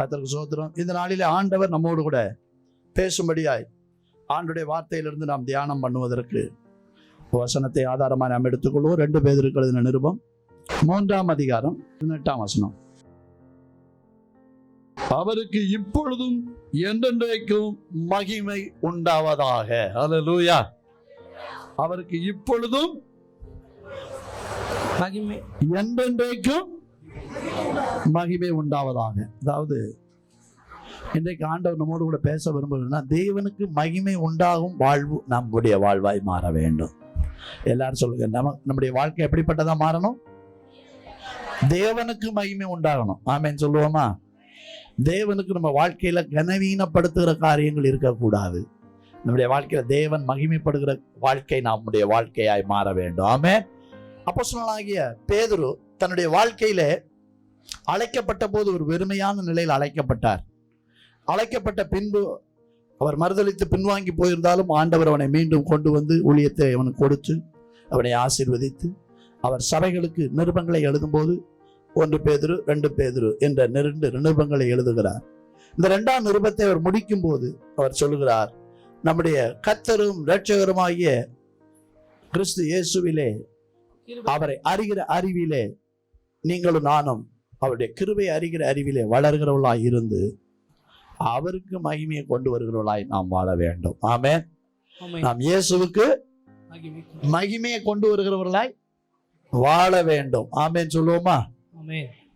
கர்த்தருக்கு ஸ்தோத்திரம். இந்த நாளிலே ஆண்டவர் நம்மோடு கூட பேசும்படியாய் ஆண்டுடைய வார்த்தையிலிருந்து நாம் தியானம் பண்ணுவதற்கு வசனத்தை ஆதாரமாக நாம் எடுத்துக்கொள்வோம். 2 பேதுருக்கு எழுதின நிருபம் 3ஆம் அதிகாரம் 18ஆம் வசனம். அவருக்கு இப்பொழுதும் என்றென்றைக்கும் மகிமை உண்டாவதாக. ஹல்லேலூயா. அவருக்கு இப்பொழுதும் மகிமை என்றென்றைக்கும் மகிமை உண்டாவதாக. அதாவது இன்றைக்கு ஆண்டவர் நம்மோடு கூட பேச விரும்புகிறா, தேவனுக்கு மகிமை உண்டாகும் வாழ்வு நம்முடைய வாழ்வாய் மாற வேண்டும். எல்லாரும் சொல்லுங்க, நம்முடைய வாழ்க்கை எப்படிப்பட்டதா மாறணும்? தேவனுக்கு மகிமை உண்டாகணும். ஆமேன் சொல்லுவோமா? தேவனுக்கு நம்ம வாழ்க்கையில கனவீனப்படுத்துகிற காரியங்கள் இருக்கக்கூடாது. நம்முடைய வாழ்க்கையில தேவன் மகிமைப்படுகிற வாழ்க்கை நம்முடைய வாழ்க்கையாய் மாற வேண்டும். ஆமென். அப்போஸ்தலனாகிய பேதுரு தன்னுடைய வாழ்க்கையில அழைக்கப்பட்ட போது ஒரு வெறுமையான நிலையில் அழைக்கப்பட்டார். அழைக்கப்பட்ட பின்பு அவர் மறுதலித்து பின்வாங்கி போயிருந்தாலும் ஆண்டவர் அவனை மீண்டும் கொண்டு வந்து ஊழியத்தை அவனுக்கு கொடுத்து அவனை ஆசீர்வதித்து அவர் சபைகளுக்கு நிருபங்களை எழுதும்போது 1 பேதுரு 2 பேதுரு என்ற 2 நிருபங்களை எழுதுகிறார். இந்த 2ஆம் நிருபத்தை அவர் முடிக்கும் போது அவர் சொல்லுகிறார், நம்முடைய கர்த்தரும் இரட்சகருமாகிய கிறிஸ்து இயேசுவிலே அவரை அறிகிற அறிவிலே நீங்களும் நானும் அவருடைய கிருபை அறிகிற அறிவிலே வளர்கிறவர்களாய் இருந்து அவருக்கு மகிமையை கொண்டு வருகிறவர்களாய் நாம் வாழ வேண்டும். ஆமென். நாம் இயேசுவுக்கு மகிமையை கொண்டு வருகிறவர்களாய் வாழ வேண்டும். ஆமென் சொல்லுவோமா?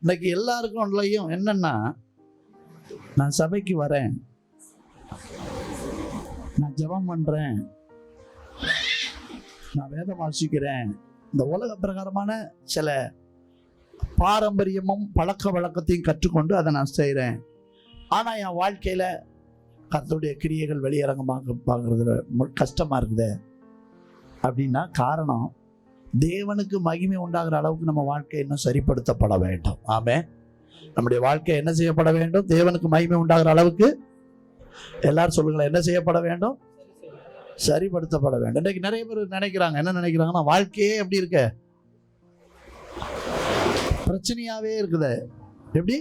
இன்னைக்கு எல்லாருக்கும் என்னன்னா, நான் சபைக்கு வரேன், நான் ஜெபம் பண்றேன், நான் வேதம் வாசிக்கிறேன், இந்த உலக பிரகாரமான சில பாரம்பரியமும் பழக்க வழக்கத்தையும் கற்றுக்கொண்டு அதை நான் செய்கிறேன். ஆனால் என் வாழ்க்கையில் கர்த்தருடைய கிரியைகள் வெளியரங்கமாக பார்க்கறதுல கஷ்டமாக இருக்குது அப்படின்னா காரணம், தேவனுக்கு மகிமை உண்டாகிற அளவுக்கு நம்ம வாழ்க்கை இன்னும் சரிப்படுத்தப்பட வேண்டும். ஆமென். நம்முடைய வாழ்க்கை என்ன செய்யப்பட வேண்டும்? தேவனுக்கு மகிமை உண்டாகிற அளவுக்கு எல்லாரும் சொல்லுங்களேன், என்ன செய்யப்பட வேண்டும்? சரிப்படுத்தப்பட வேண்டும். இன்றைக்கு நிறைய பேர் நினைக்கிறாங்க, என்ன நினைக்கிறாங்கன்னா, வாழ்க்கையே எப்படி இருக்க, பிரச்சனையாவே இருக்குது. எப்படி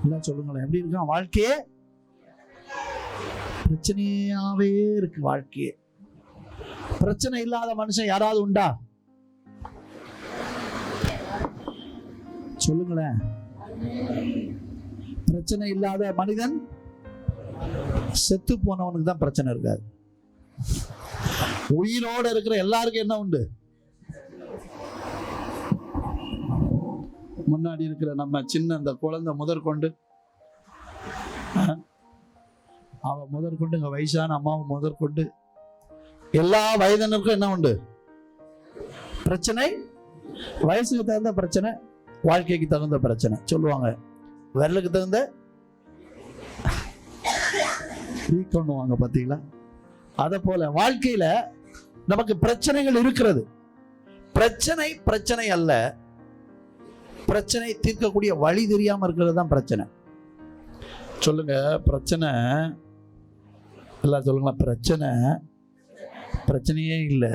இல்ல சொல்லுங்களேன், எப்படி இருக்கான்? வாழ்க்கையே பிரச்சனையாவே இருக்கு. வாழ்க்கையே பிரச்சனை இல்லாத மனுஷன் யாராவது உண்டா? சொல்லுங்களேன். பிரச்சனை இல்லாத மனிதன் செத்து போனவனுக்கு தான் பிரச்சனை இருக்காது. உயிரோடு இருக்கிற எல்லாருக்கும் என்ன உண்டு? முன்னாடி இருக்கிற நம்ம சின்ன அந்த குழந்தை முதற்கொண்டு, அவ முதற்கொண்டு, எங்க வயசான அம்மாவை முதற்கொண்டு எல்லா வயதினருக்கும் என்ன உண்டு? பிரச்சனை. வயசுக்கு தகுந்த பிரச்சனை, வாழ்க்கைக்கு தகுந்த பிரச்சனை. சொல்லுவாங்க, விரலுக்கு தகுந்த பண்ணுவாங்க. பார்த்தீங்களா? அத போல வாழ்க்கையில நமக்கு பிரச்சனைகள் இருக்கிறது. பிரச்சனை அல்ல, பிரச்சனை தீர்க்கக்கூடிய வழி தெரியாம இருக்கிறது தான் பிரச்சனை. சொல்லுங்க, பிரச்சனை எல்லாம் சொல்லுங்களா. பிரச்சனையே இல்லை,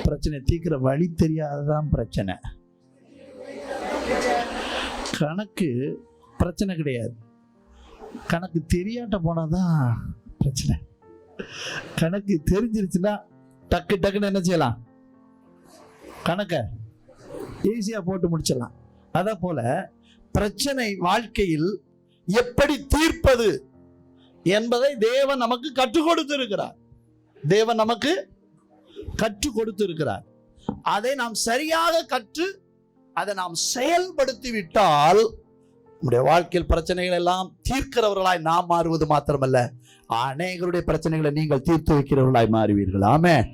பிரச்சனை தீர்க்கிற வழி தெரியாததான் பிரச்சனை. கணக்கு பிரச்சனை கிடையாது, கணக்கு தெரியாட்ட போனதான் பிரச்சனை. கணக்கு தெரிஞ்சிருச்சுன்னா டக்குன்னு என்ன செய்யலாம்? கணக்க ஈஸியா போட்டு முடிச்சிடலாம். அத போல பிரச்சனை வாழ்க்கையில் எப்படி தீர்ப்பது என்பதை தேவன் நமக்கு கற்றுக் கொடுத்திருக்கிறார். அதை நாம் சரியாக கற்று அதை நாம் செயல்படுத்தி விட்டால் நம்முடைய வாழ்க்கையில் பிரச்சனைகள் எல்லாம் தீர்க்கிறவர்களாய் நாம் மாறுவது மாத்திரமல்ல, அநேகருடைய பிரச்சனைகளை நீங்கள் தீர்த்து வைக்கிறவர்களாய் மாறுவீர்கள். ஆமென்.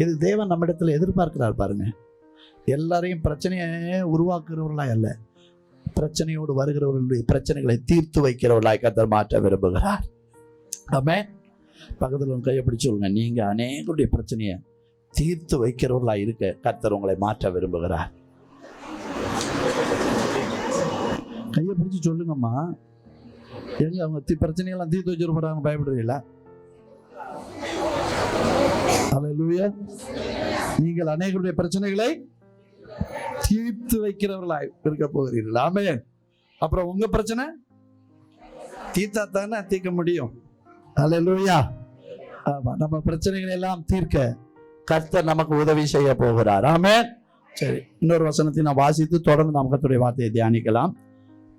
இது தேவன் நம்மிடத்தில் எதிர்பார்க்கிறார். பாருங்க, எல்லாரையும் பிரச்சனையை உருவாக்குறவர்களாய் அல்ல, பிரச்சனையோடு வருகிறவர்களுடைய பிரச்சனைகளை தீர்த்து வைக்கிறவர்களாய் கர்த்தர் மாற்ற விரும்புகிறார். ஆமென். பக்கத்தில் கையை பிடிச்சு சொல்லுங்க, நீங்க அநேகருடைய பிரச்சனையை தீர்த்து வைக்கிறவர்களாய் இருக்க கர்த்தர் உங்களை மாற்ற விரும்புகிறார். கையை பிடிச்சு சொல்லுங்கம்மா. எங்க அவங்க பிரச்சனையெல்லாம் தீர்த்து வச்சிருப்பாங்க, பயப்படுறீங்களா? அல்லேலூயா. நீங்கள் அநேகருடைய பிரச்சனைகளை தீர்த்து வைக்கிறவர்களாய் இருக்க போகிறீர்கள். ஆமென். அப்புறம் உங்க பிரச்சனை தீர்த்தா தானே தீர்க்க முடியும். அல்லேலூயா. ஆமா, நம்ம பிரச்சனைகளை எல்லாம் தீர்க்க கர்த்தர் நமக்கு உதவி செய்ய போகிறார். ஆமென். சரி, இன்னொரு வசனத்தை நான் வாசித்து தொடர்ந்து நாம் கர்த்தருடைய வார்த்தையை தியானிக்கலாம்.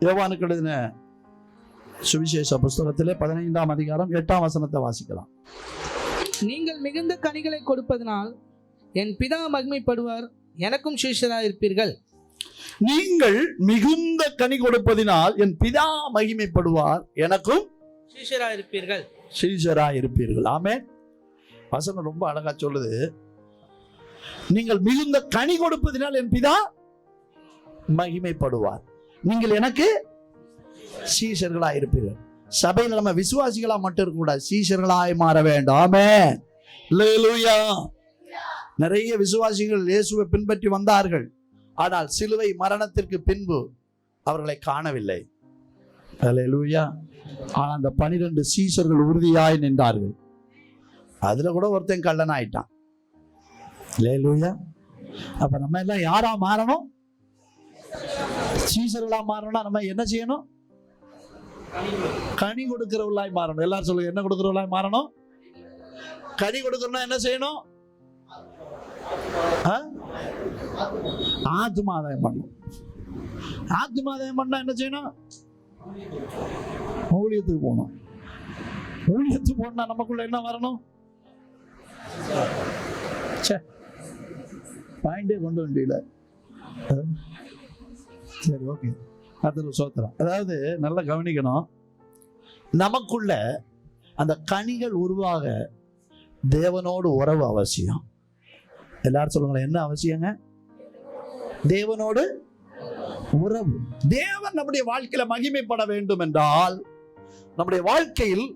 யோவானுக்கு எழுதின சுவிசேஷ புஸ்தகத்திலே 15ஆம் அதிகாரம் 8ஆம் வசனத்தை வாசிக்கலாம். நீங்கள் மிகுந்த கனிகளை கொடுப்பதனால் என் பிதா மகிமைப்படுவார், எனக்கும் சீஷராய் இருப்பீர்கள். நீங்கள் மிகுந்த கனி கொடுப்பதினால் என் பிதா மகிமைப்படுவார், எனக்கும் சீஷராய் இருப்பீர்கள். சீஷராய் இருப்பீர்கள். ஆமென். வசனம் ரொம்ப அழகா சொல்லுது. நீங்கள் மிகுந்த கனி கொடுப்பதினால் என் பிதா மகிமைப்படுவார், நீங்கள் எனக்கு சீஷர்களாய் இருப்பீர்கள். சபையில் நம்ம விசுவாசிகளா மட்டும் இருக்கக்கூடாது, சீஷர்களாய் மாற வேண்டும். ஆமென். அல்லேலூயா. நிறைய விசுவாசிகள் இயேசுவை பின்பற்றி வந்தார்கள், ஆனால் சிலுவை மரணத்திற்கு பின்பு அவர்களை காணவில்லை. அல்லேலூயா. ஆனால் அந்த 12 சீஷர்கள் உறுதியாய் நின்றார்கள். அதுல கூட ஒருத்தன் கள்ளன் ஆயிட்டான். அல்லேலூயா. அப்ப நம்ம எல்லாம் யாரா மாறணும்? சீஷர்களா மாறணும்னா நம்ம என்ன செய்யணும்? கனி கொடுக்கிறவர்களாய் மாறணும். எல்லாரும் சொல்லுங்க, என்ன கொடுக்கிறவர்களாய் மாறணும்? கனி கொடுக்கணும்னா என்ன செய்யணும்? ஆத்துமாதாயம் பண்ணணும். ஆத்துமாதாயம் பண்ணா என்ன செய்யணும்? ஊழியத்துக்கு போகணும். ஊழியத்துக்கு போனா நமக்குள்ள என்ன வரணும்? பாயிண்டே கொண்டு வண்டியில. சரி, ஓகே. அதில் சோத்திரம். அதாவது நல்லா கவனிக்கணும், நமக்குள்ள அந்த கனிகள் உருவாக தேவனோடு உறவு அவசியம். எல்லாரும் சொல்லுங்களேன், என்ன அவசியங்க? தேவனோடு உறவு. தேவன் நம்முடைய வாழ்க்கையில மகிமைப்பட வேண்டும் என்றால் நம்முடைய வாழ்க்கையில்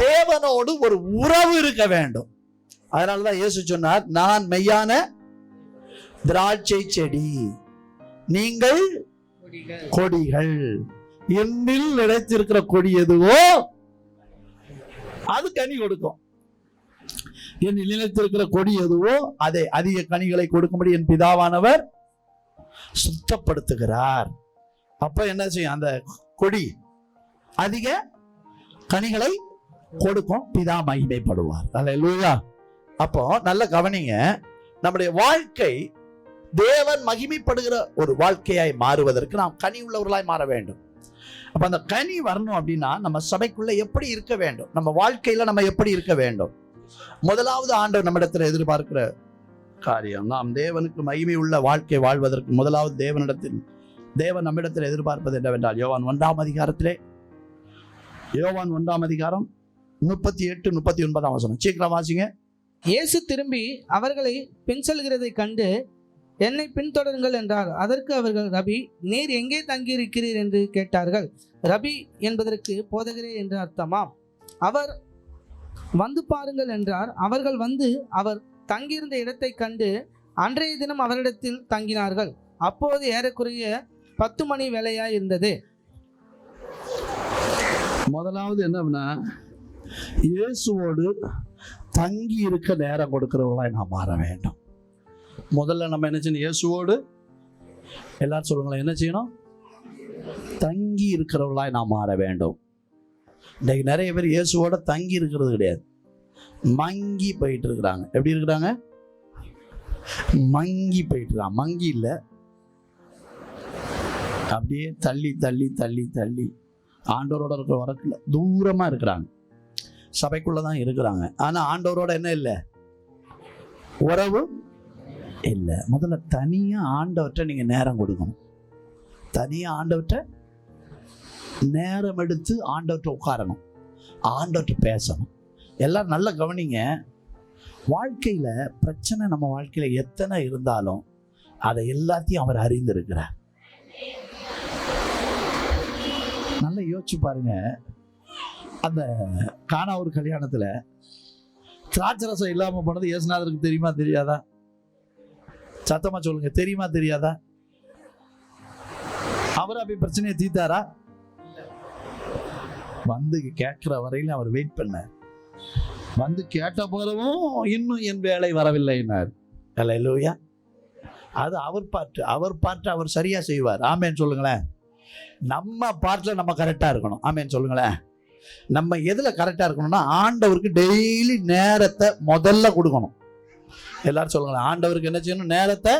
தேவனோடு ஒரு உறவு இருக்க வேண்டும். அதனாலதான் இயேசு சொன்னார், நான் மெய்யான திராட்சை செடி, நீங்கள் கொடிகள். என்னில் நிலைத்திருக்கிற கொடி எதுவோ அது கனி கொடுக்கும். என்னில் நிலைத்திருக்கிற கொடி எதுவோ அதை அதிக கனிகளை கொடுக்கும்படி என் பிதாவானவர் சுத்தப்படுத்துகிறார். அப்ப என்ன செய்யும்? அந்த கொடி அதிக கனிகளை கொடுக்கும், பிதா மகிமைப்படுவார். அல்லேலூயா. அப்போ நல்ல கவனிங்க, நம்முடைய வாழ்க்கை தேவன் மகிமைப்படுகிற ஒரு வாழ்க்கையாய் மாறுவதற்கு நாம் கனி உள்ளவர்களாய் மாற வேண்டும். அப்ப அந்த கனி வரணும் அப்படின்னா நம்ம சபைக்குள்ள எப்படி இருக்க வேண்டும்? நம்ம வாழ்க்கையில நம்ம எப்படி இருக்க வேண்டும்? முதலாவது ஆண்டவர் நம்மிடத்தில் எதிர்பார்க்கிற காரியம், நாம் தேவனுக்கு மகிமை உள்ள வாழ்க்கை வாழ்வதற்கு முதலாவது தேவன் நம்மிடத்தில் எதிர்பார்ப்பது என்னவென்றால், யோவான் 1ஆம் அதிகாரத்திலே, யோவான் 1ஆம் அதிகாரம் 38, 39ஆம் வசனம். சீக்கிரம் வாசிங்க. இயேசு திரும்பி அவர்களை பின் செல்கிறதை கண்டு, என்னை பின்தொடருங்கள் என்றார். அதற்கு அவர்கள், ரபி, நீர் எங்கே தங்கியிருக்கிறீர் என்று கேட்டார்கள். ரபி என்பதற்கு போதகரே என்று அர்த்தமாம். அவர் வந்து பாருங்கள் என்றார். அவர்கள் வந்து அவர் தங்கியிருந்த இடத்தை கண்டு அன்றைய தினம் அவரிடத்தில் தங்கினார்கள். அப்போது ஏறக்குறைய 10 மணி வேளையாய் இருந்தது. முதலாவது என்னன்னா, இயேசுவோடு தங்கி இருக்க நேரம் கொடுக்கிறவர்களாய் நாம் மாற வேண்டும். முதல்ல நம்ம என்ன செய்யணும்? இயேசுவோடு, எல்லாரும் சொல்லுங்களேன், என்ன செய்யணும்? தங்கி இருக்கிறவர்களாய் நாம் மாற வேண்டும். இன்னைக்கு நிறைய பேர் இயேசுவோட தங்கி இருக்கிறது கிடையாது, மங்கி போயிட்டு இருக்கிறாங்க. எப்படி இருக்கிறாங்க? மங்கி போயிட்டு இருக்காங்க. மங்கி இல்லை, அப்படியே தள்ளி தள்ளி தள்ளி தள்ளி ஆண்டவரோட இருக்கிற வரக்குல தூரமா இருக்கிறாங்க. சபைக்குள்ளதான் இருக்கிறாங்க, ஆனா ஆண்டவரோட என்ன இல்லை? உறவு இல்லை. முதல்ல தனியா ஆண்டவர்கிட்ட நீங்க நேரம் கொடுக்கணும். தனியா ஆண்டவர்கிட்ட நேரம் எடுத்து ஆண்டவர்கிட்ட உட்காரணும், ஆண்டவர்கிட்ட பேசணும். எல்லாம் நல்லா கவனிங்க. வாழ்க்கையில பிரச்சனை நம்ம வாழ்க்கையில எத்தனை இருந்தாலும் அதை எல்லாத்தையும் அவர் அறிந்திருக்கிறார். நல்லா யோசிச்சு பாருங்க. அந்த கானா ஒரு கல்யாணத்துல திராட்சரசம் இல்லாம போனது இயேசுநாதருக்கு தெரியுமா தெரியாதா? சத்தமா சொல்லுங்க, தெரியுமா தெரியாதா? அவர் அப்படி பிரச்சனையை தீர்த்தாரா? வந்து கேட்கிற வரையில அவர் வெயிட் பண்ணார். வந்து கேட்ட போலவும் இன்னும் என் வேலை வரவில்லைன்னார். அல்லேலூயா. அது அவர் பாட்டு அவர் சரியா செய்வார். ஆமென் சொல்லுங்களேன். நம்ம பார்ட்ல நம்ம கரெக்டா இருக்கணும். ஆமென் சொல்லுங்களேன். நம்ம எதுல கரெக்டா இருக்கணும்னா, ஆண்டவருக்கு டெய்லி நேரத்தை முதல்ல கொடுக்கணும். எல்லாரும் சொல்லுங்களேன், ஆண்டவருக்கு என்ன செய்யணும்? நேரத்தை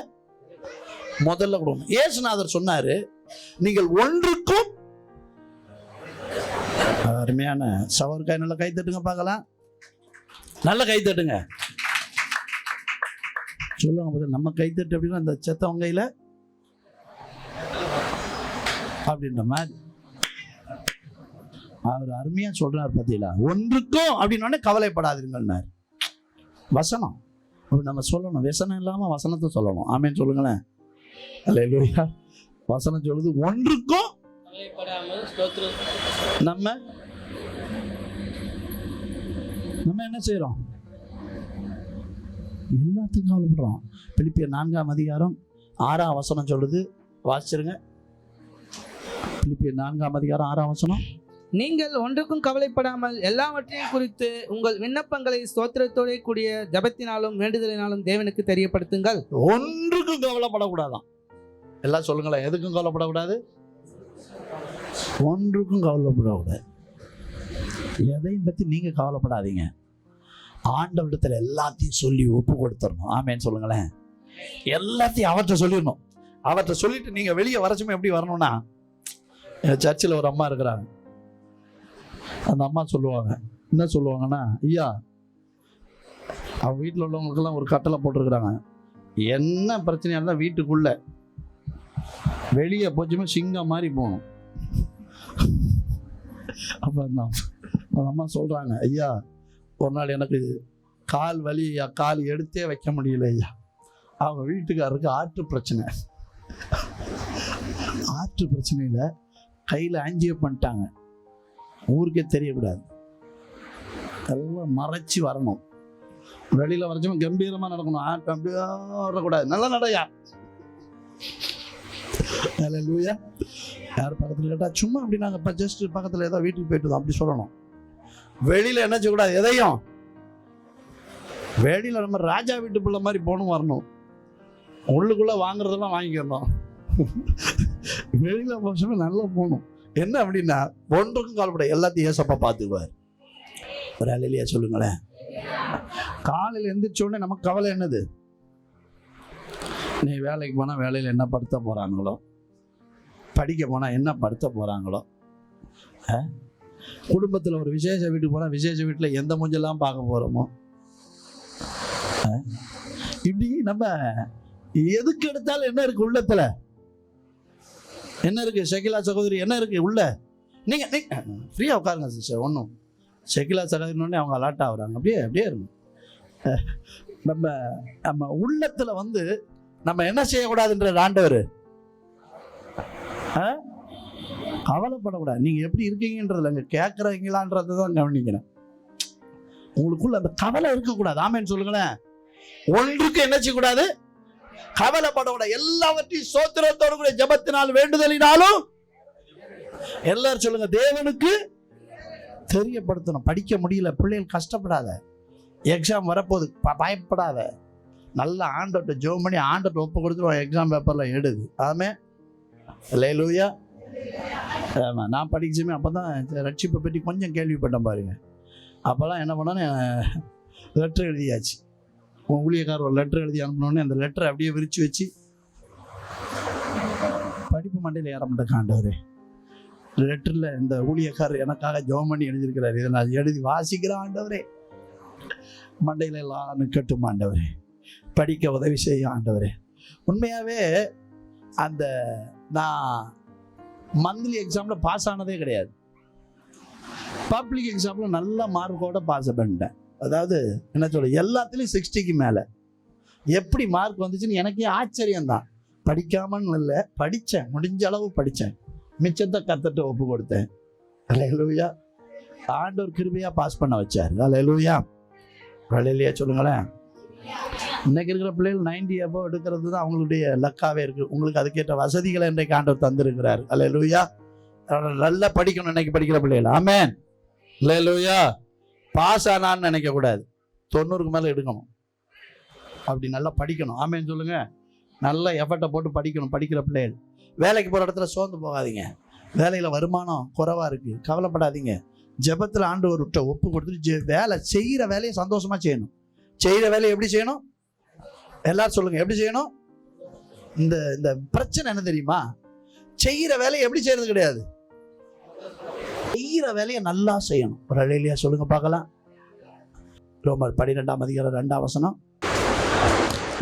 முதல்ல கொடுக்கணும். இயேசுநாதர் சொன்னாரு, நீங்கள் ஒன்றுக்கும், அருமையான சவர்காய், நல்ல கை தட்டுங்க பார்க்கலாம், நல்ல கை தட்டுங்க சொல்லுங்க. நம்ம கை தட்டு அப்படின்னா அந்த செத்தவங்க கையில அப்படின்ற மாதிரி அவர் அருமையா சொல்றாரு. பார்த்தீங்களா? ஒன்றுக்கும் அப்படின்னு கவலைப்படாதீங்கன்னாரு. வசனம் நம்ம சொல்லணும், வசனம் இல்லாம வசனத்தை சொல்லணும். ஆமென் சொல்லுங்களேன். அல்லேலூயா. வசனம் சொல்லுது, ஒன்றுக்கும் நம்ம என்ன செய்யறோம்? எல்லாத்துக்கும் கவலைப்படுறோம். பிலிப்பியர் 4:6 சொல்லுது, வாசிச்சிருங்க. பிலிப்பியர் 4:6 நீங்கள் ஒன்றுக்கும் கவலைப்படாமல் எல்லாவற்றையும் குறித்து உங்கள் விண்ணப்பங்களை ஸ்தோத்திரத்தோட கூடிய ஜபத்தினாலும் வேண்டுதலினாலும் தேவனுக்கு தெரியப்படுத்துங்கள். ஒன்றுக்கும் கவலைப்படக்கூடாதான். எல்லாம் சொல்லுங்களேன், எதுக்கும் கவலைப்படக்கூடாது? ஒன்றுக்கும் கவலைப்படக்கூடாது. எதையும் பத்தி நீங்க கவலைப்படாதீங்க. ஆண்டவரிடத்துல எல்லாத்தையும் சொல்லி ஒப்பு கொடுத்துடணும். ஆமேன்னு சொல்லுங்களேன். எல்லாத்தையும் அவற்றை சொல்லிடணும். அவற்றை சொல்லிட்டு நீங்க வெளியே வரச்சுமே எப்படி வரணும்னா, சர்ச்சில் ஒரு அம்மா இருக்கிறாங்க. அந்த அம்மா சொல்லுவாங்க, என்ன சொல்லுவாங்கன்னா, ஐயா அவங்க வீட்டில் உள்ளவங்களுக்கெல்லாம் ஒரு கட்டளை போட்டிருக்கிறாங்க, என்ன பிரச்சனையா இருந்தால் வீட்டுக்குள்ள, வெளியே போச்சுமே சிங்கம் மாதிரி போகணும். அப்போ அந்த அம்மா சொல்றாங்க, ஐயா ஒரு நாள் எனக்கு கால் வலி ஐயா, கால் எடுத்தே வைக்க முடியல ஐயா. அவங்க வீட்டுக்காரருக்கு ஆற்று பிரச்சனை. ஆற்று பிரச்சனையில கையில் ஆஞ்சியோ பண்ணிட்டாங்க. ஊருக்கே தெரியக்கூடாது, எல்லாம் மறைச்சி வரணும். வெளியில வரைச்சும் கம்பீரமா நடக்கணும். அப்படியே வரக்கூடாது, நல்லா நடையா. அல்லேலூயா. யார் பக்கத்துல கேட்டா சும்மா அப்படி நாங்க ஜஸ்ட் பக்கத்துல ஏதோ வீட்டுக்கு போயிட்டு அப்படி சொல்லணும். வெளியில என்ன செய்யக்கூடாது, எதையும். வெளியில நம்ம ராஜா வீட்டு பிள்ளை மாதிரி போகணும், வரணும். உள்ளுக்குள்ள வாங்குறதெல்லாம் வாங்கிக்கணும். வெளியில வருஷமே நல்லா போகணும். என்ன அப்படின்னா, ஒன்றுக்கும் கவலைப்பட, எல்லாத்தையும் ஏசப்பா பார்த்துக்குவார். ஒரு அல்லேலூயா சொல்லுங்களேன். காலையில் எந்திரிச்ச உடனே நமக்கு கவலை என்னது? நீ வேலைக்கு போனால் வேலையில் என்ன படுத்த போகிறாங்களோ, படிக்க போனால் என்ன படுத்த போகிறாங்களோ, குடும்பத்தில் ஒரு விசேஷ வீட்டுக்கு போனால் விசேஷ வீட்டில் எந்த மூஞ்செல்லாம் பார்க்க போகிறோமோ, இப்படி நம்ம எதுக்கு எடுத்தாலும் என்ன இருக்கு உள்ளத்தில்? என்ன இருக்கு? ஷகிலா சகோதரி என்ன இருக்கு உள்ள? நீங்க ஃப்ரீயா உட்காருங்க சிஸ்டர். ஒன்றும் ஷகிலா சகோதரினோடனே அவங்க அலாட் ஆகுறாங்க. அப்படியே இருக்கும். நம்ம உள்ளத்துல நம்ம என்ன செய்யக்கூடாதுன்ற ஆண்டவர் கவலைப்படக்கூடாது. நீங்க எப்படி இருக்கீங்கன்றதுல அங்க கேட்கறீங்களான்றது தான் கவனிக்கணும். உங்களுக்குள்ள அந்த கவலை இருக்கக்கூடாது. ஆமேன்னு சொல்லுங்களேன். ஒன்றுக்கு என்ன செய்யக்கூடாது? கவலைப்படக்கூடாது. எல்லாவற்றையும் ஸ்தோத்திரத்தோடு கூட ஜெபத்தினால் வேண்டுதலினாலும் எல்லாரும் சொல்லுங்க, தேவனுக்கு தெரியப்படுத்தணும். படிக்க முடியல, பிள்ளைகள் கஷ்டப்படாத. எக்ஸாம் வரப்போகுது, பயப்படாத. நல்ல ஆண்டவர்கிட்ட ஜெபம் பண்ணி ஆண்டவர்கிட்ட ஒப்பு கொடுத்துருவோம். எக்ஸாம் பேப்பர்ல எடுது. ஆமே அல்லேலூயா. ஆமாம், நான் படிக்கச்சுமே அப்போ தான் ரட்சிப்பை பற்றி கொஞ்சம் கேள்விப்பட்டேன் பாருங்க. அப்போல்லாம் என்ன பண்ணோன்னு லெட்டர் எழுதியாச்சு. ஊழியக்காரர் ஒரு லெட்டர் எழுதி அனுப்பினோடனே அந்த லெட்டரை அப்படியே விரிச்சு வச்சு படிப்பு மண்டையில் ஏற மாட்டேன். ஆண்டவரே, லெட்டரில் இந்த ஊழியக்காரர் எனக்காக ஜெபம் பண்ணி எழுதியிருக்கிறார், இதை நான் எழுதி வாசிக்கிறேன். ஆண்டவரே, மண்டையில் எல்லாம் கட்டும். ஆண்டவரே, படிக்க உதவி செய்யும். ஆண்டவரே, உண்மையாகவே அந்த நான் மந்த்லி எக்ஸாமில் பாஸ் ஆனதே கிடையாது. பப்ளிக் எக்ஸாமில் நல்ல மார்க்கோட பாஸ் பண்ணிட்டேன். அதாவது என்ன சொல்ல, எல்லாத்துலேயும் 60க்கு மேலே. எப்படி மார்க் வந்துச்சுன்னு எனக்கே ஆச்சரியம்தான். படிக்காமன்னு இல்லை, படித்தேன், முடிஞ்ச அளவு படித்தேன். மிச்சத்தை கற்றுட்டு ஒப்பு கொடுத்தேன். அல்லேலூயா. ஆண்டவர் கிருபையாக பாஸ் பண்ண வச்சார். அல்லேலூயா. அல்லேலூயா சொல்லுங்களேன். இன்னைக்கு இருக்கிற பிள்ளைகள் 90 above எடுக்கிறது தான் அவங்களுடைய லக்காவே இருக்குது. உங்களுக்கு அதுக்கேற்ற வசதிகளை இன்றைக்கு ஆண்டவர் தந்திருக்கிறார். அல்லேலூயா. நல்லா படிக்கணும் இன்னைக்கு படிக்கிற பிள்ளைகள். ஆமென். அல்லேலூயா. பாஸ் ஆனான்னு நினைக்கக்கூடாது, 90க்கு மேலே எடுக்கணும். அப்படி நல்லா படிக்கணும். ஆமேன்னு சொல்லுங்க. நல்ல எஃபர்ட்டை போட்டு படிக்கணும். படிக்கிற பிள்ளைகள் வேலைக்கு போகிற இடத்துல சோர்ந்து போகாதீங்க. வேலையில வருமானம் குறைவா இருக்கு, கவலைப்படாதீங்க. ஜெபத்துல ஆண்டவர்கிட்ட ஒப்பு கொடுத்துட்டு வேலை செய்யற வேலையை சந்தோஷமா செய்யணும். செய்யற வேலையை எப்படி செய்யணும்? எல்லாரும் சொல்லுங்க, எப்படி செய்யணும்? இந்த இந்த பிரச்சனை என்ன தெரியுமா? செய்யற வேலையை எப்படி செய்யறது கிடையாது, செய்யற வேலையை நல்லா செய்யணும். ஒரு அல்லேலூயா சொல்லுங்க பார்க்கலாம். ரோமர் 12ஆம் அதிகாரம் 2ஆம் வசனம்.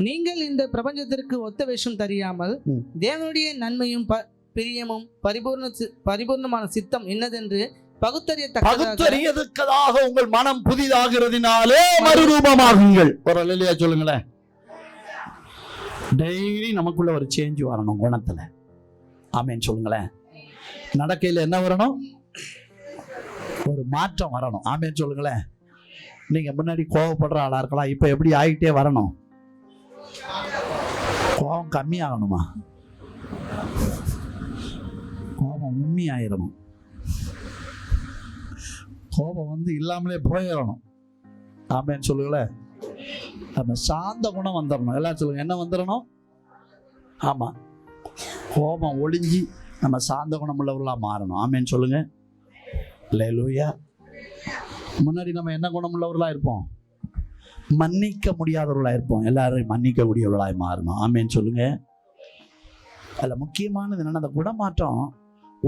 நீங்கள் இந்த பிரபஞ்சத்திற்கு ஒத்த வேஷம் தெரியாமல் தேவனுடைய நன்மையும் பிரியமும் பரிபூர்ணமான சித்தம் என்னதென்று பகுத்தறியத்தக்கதாக உங்கள் மனம் புதிதாகிறதினாலே மறுரூபமாகுங்கள். ஒரு அல்லேலூயா சொல்லுங்களேன். டெய்லி நமக்குள்ள ஒரு சேஞ்ச் வரணும் குணத்துல. ஆமென் சொல்லுங்களேன். நடக்கையில என்ன வரணும்? ஒரு மாற்றம் வரணும். ஆமென் சொல்லுங்களேன். நீங்க முன்னாடி கோவப்படுற ஆளா இருக்கலாம், இப்ப எப்படி ஆகிட்டே வரணும்? கோபம் கம்மியாகணுமா? கோபம் உண்மையாயிரணும். கோபம் இல்லாமலே போயிடணும். ஆமென் சொல்லுங்களேன். நம்ம சாந்த குணம் வந்துடணும். எல்லாம் சொல்லுங்க, என்ன வந்துடணும்? ஆமா, கோபம் ஒளிஞ்சி நம்ம சாந்த குணம் உள்ளவர்களா மாறணும். ஆமென் சொல்லுங்க. அல்லேலூயா. முன்னாடி நம்ம என்ன குணம் உள்ளவர்களா இருப்போம்? மன்னிக்க முடியாதவர்களா இருப்போம். எல்லாரையும் மன்னிக்க கூடியவர்களாய் மாறணும். ஆமென் சொல்லுங்க. அதுல முக்கியமானது என்னன்னா, அந்த குணமாற்றம்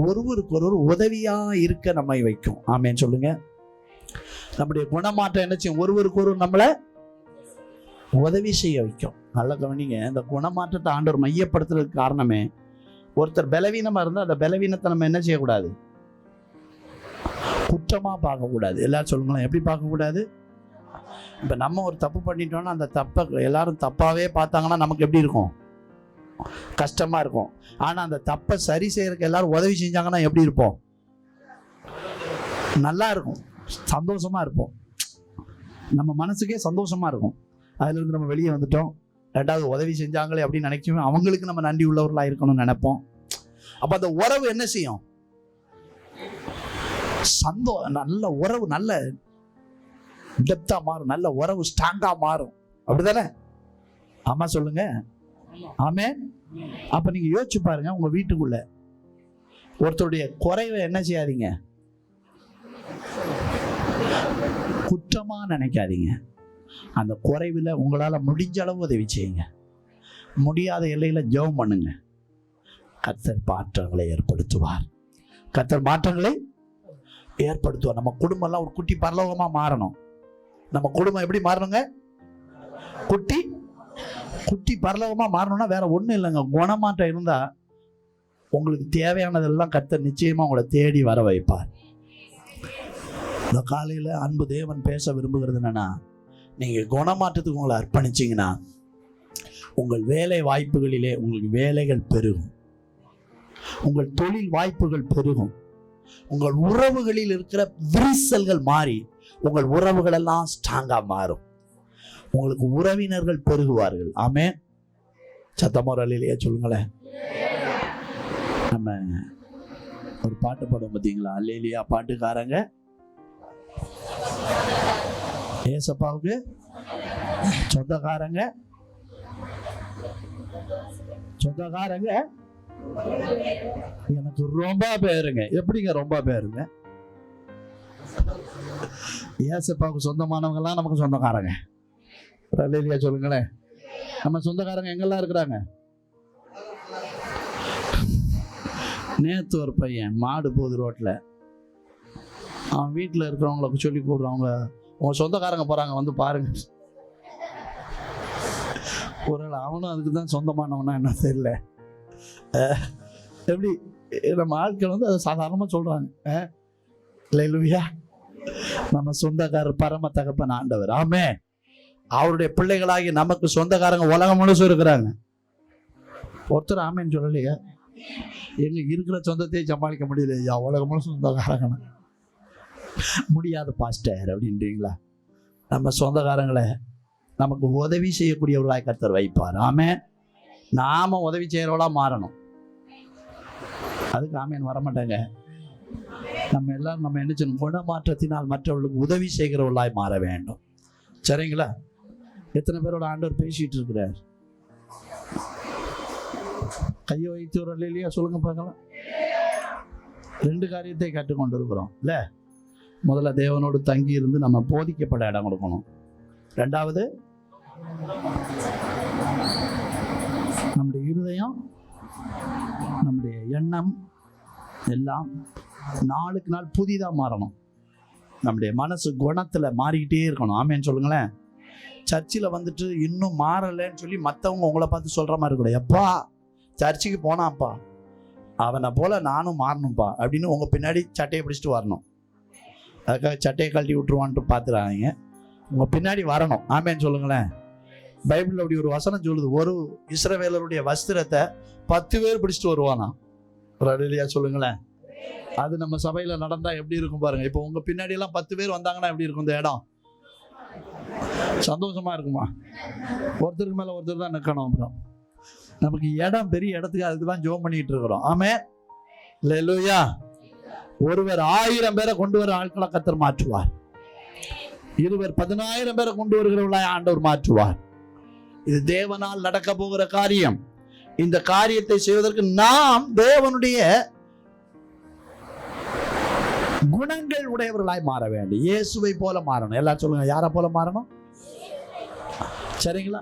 ஒருவருக்கு ஒருவர் உதவியா இருக்க நம்மை வைக்கும். ஆமென் சொல்லுங்க. நம்முடைய குணமாற்றம் என்ன செய்யும்? ஒருவருக்கு ஒருவர் நம்மளை உதவி செய்ய வைக்கும். நல்ல கவனிங்க. இந்த குணமாற்றத்தை ஆண்டவர் மையப்படுத்துறதுக்கு காரணமே, ஒருத்தர் பலவீனமா இருந்தால் அந்த பலவீனத்தை நம்ம என்ன செய்யக்கூடாது? குற்றமா பார்க்கக்கூடாது. எல்லாரும் சொல்லுங்களேன், எப்படி பார்க்கக்கூடாது? இப்போ நம்ம ஒரு தப்பு பண்ணிட்டோம்னா அந்த தப்பை எல்லாரும் தப்பாவே பார்த்தாங்கன்னா நமக்கு எப்படி இருக்கும்? கஷ்டமா இருக்கும். ஆனா அந்த தப்பை சரி செய்யறதுக்கு எல்லாரும் உதவி செஞ்சாங்கன்னா எப்படி இருப்போம்? நல்லா இருக்கும், சந்தோஷமா இருப்போம். நம்ம மனசுக்கே சந்தோஷமா இருக்கும். அதுல இருந்து நம்ம வெளியே வந்துட்டோம், ரெண்டாவது உதவி செஞ்சாங்களே அப்படின்னு நினைக்கும், அவங்களுக்கு நம்ம நன்றி உள்ளவர்களா இருக்கணும்னு நினைப்போம். அப்ப அந்த உறவு என்ன செய்யும்? நல்ல உறவு நல்ல டெப்தா மாறும், நல்ல உறவு ஸ்ட்ராங்கா மாறும். அப்படிதானே? ஆமா சொல்லுங்க. ஆமென். அப்ப நீங்க யோசிச்சு பாருங்க, உங்க வீட்டுக்குள்ள ஒருத்தருடைய குறைவை என்ன செய்யாதீங்க, குற்றமா நினைக்காதீங்க. அந்த குறைவில் உங்களால முடிஞ்ச அளவு உதவி செய்யுங்க. முடியாத எல்லையில ஜெபம் பண்ணுங்க. கர்த்தர் மாற்றங்களை ஏற்படுத்துவார். கர்த்தர் மாற்றங்களை ஏற்படுத்துவார். நம்ம குடும்பம் எல்லாம் ஒரு குட்டி பரலோகமா மாறணும். நம்ம குடும்பம் எப்படி மாறணுங்க? குட்டி குட்டி பரலோகமா மாறணும்னா வேற ஒண்ணும் இல்லைங்க. குணமாற்றம் இருந்தா உங்களுக்கு தேவையானதெல்லாம் கர்த்தர் நிச்சயமா உங்களை தேடி வர வைப்பார். இந்த காலையில அன்பு தேவன் பேச விரும்புகிறது என்னன்னா, நீங்க குணமாற்றத்துக்கு உங்களை அர்ப்பணிச்சீங்கன்னா உங்கள் வேலை வாய்ப்புகளிலே உங்களுக்கு வேலைகள் பெருகும், உங்கள் தொழில் வாய்ப்புகள் பெருகும், உங்கள் உறவுகளில் இருக்கிற விரிசல்கள் மாறி உங்கள் உறவுகள் எல்லாம் ஸ்ட்ராங்கா மாறும், உங்களுக்கு உறவினர்கள் பெருகுவார்கள். ஆமென். சத்தமோரலிலேயே சொல்லுங்களேன். நம்ம ஒரு பாட்டு பாடும் பார்த்தீங்களா? அல்லேலியா பாட்டுக்காரங்க ஏசப்பாவுக்கு சொந்தக்காரங்க எனக்கு ரொம்ப பேருங்க. எப்படிங்க ரொம்ப பேருங்க? ஏசப்பாவுக்கு சொந்தமானவங்க எல்லாம் நமக்கு சொந்தக்காரங்க. அல்லேலியா சொல்லுங்களேன். நம்ம சொந்தக்காரங்க எங்கெல்லாம் இருக்கிறாங்க? நேத்து ஒரு பையன் மாடு போகுது ரோட்ல, அவன் வீட்டில் இருக்கிறவங்களுக்கு சொல்லி கூடுறவங்க, உங்க சொந்தக்காரங்க போறாங்க வந்து பாருங்க. ஒரு அவனும் அதுக்கு தான் சொந்தமானவனா என்ன தெரியல. எப்படி நம்ம ஆட்கள் அதை சாதாரணமா சொல்றாங்க. அல்லேலூயா. நம்ம சொந்தக்காரர் பரம தகப்பன் ஆண்டவர். ஆமே. அவருடைய பிள்ளைகளாகி நமக்கு சொந்தக்காரங்க உலகம் முழுசும் இருக்கிறாங்க. ஒருத்தர் ஆமேன்னு சொல்லலையா? எங்க இருக்கிற சொந்தத்தையே சமாளிக்க முடியலையா? உலகம் முழுசும் சொந்தக்காரங்க முடியாது பாஸ்டர் அப்படின்றீங்களா? நம்ம சொந்தக்காரங்களை நமக்கு உதவி செய்யக்கூடியவர்களாய் கர்த்தர் வைப்பார். ஆமே. நாம உதவி செய்யறவளா மாறணும். அதுக்கு ஆமேன் வரமாட்டாங்க. நம்ம எல்லாரும் நம்ம என்ன செய்யணும்? குணமாற்றத்தினால் மற்றவர்களுக்கு உதவி செய்கிறவர்களாய் மாற வேண்டும். சரிங்களா? எத்தனை பேரோட ஆண்டவர் பேசிட்டு இருக்கிறார்? கையை வைத்து ஒரு அல்லேலூயா சொல்லுங்க பார்க்கலாம். 2 காரியத்தை கற்றுக்கொண்டு இருக்கிறோம் இல்ல. முதல்ல தேவனோடு தங்கி இருந்து நம்ம போதிக்கப்பட இடம் கொடுக்கணும். 2வது நம்முடைய இருதயம், நம்முடைய எண்ணம் எல்லாம் நாளுக்கு நாள் புதிதா மாறணும். நம்முடைய மனசு குணத்துல மாறிக்கிட்டே இருக்கணும். ஆமேன்னு சொல்லுங்களேன். சர்ச்சில் வந்துட்டு இன்னும் மாறலைன்னு சொல்லி மற்றவங்க உங்களை பார்த்து சொல்ற மாதிரி கூட, எப்பா சர்ச்சுக்கு போனான்ப்பா, அவனை போல நானும் மாறணும்ப்பா அப்படின்னு உங்க பின்னாடி சட்டையை பிடிச்சிட்டு வரணும். அதுக்காக சட்டையை கழட்டி விட்டுருவான்ட்டு பார்த்துறாங்க, உங்க பின்னாடி வரணும். ஆமேன்னு சொல்லுங்களேன். பைபிள் அப்படி ஒரு வசனம் சொல்லுது, ஒரு இஸ்ரவேலருடைய வஸ்திரத்தை 10 பேர் பிடிச்சிட்டு வருவானா. ரெடியா சொல்லுங்களேன். அது நம்ம சபையில நடந்தா எப்படி இருக்கும் பாருங்க. இப்போ உங்க பின்னாடி எல்லாம் 10 பேர் வந்தாங்கன்னா எப்படி இருக்கும் இந்த இடம்? சந்தோஷமா இருக்குமா? ஒருத்தருக்கு மேல ஒருத்தர் தான் நிற்கணும். அப்புறம் நமக்கு இடம், பெரிய இடத்துக்கு அதுக்கு தான் ஜோம் பண்ணிட்டு இருக்கிறோம். ஆமென். அல்லேலூயா. ஒருவர் 1000 பேரை கொண்டு வர ஆட்களை கர்த்தர் மாற்றுவார். இருவர் 10,000 பேரை கொண்டு வருகிறவர்களாய் ஆண்டவர் மாற்றுவார். இது தேவனால் நடக்க போகிற காரியம். இந்த காரியத்தை செய்வதற்கு நாம் தேவனுடைய குணங்கள் உடையவர்களாய் மாற வேண்டும். இயேசுவை போல மாறணும். எல்லாரும் சொல்லுங்க, யாரை போல மாறணும்? சரிங்களா?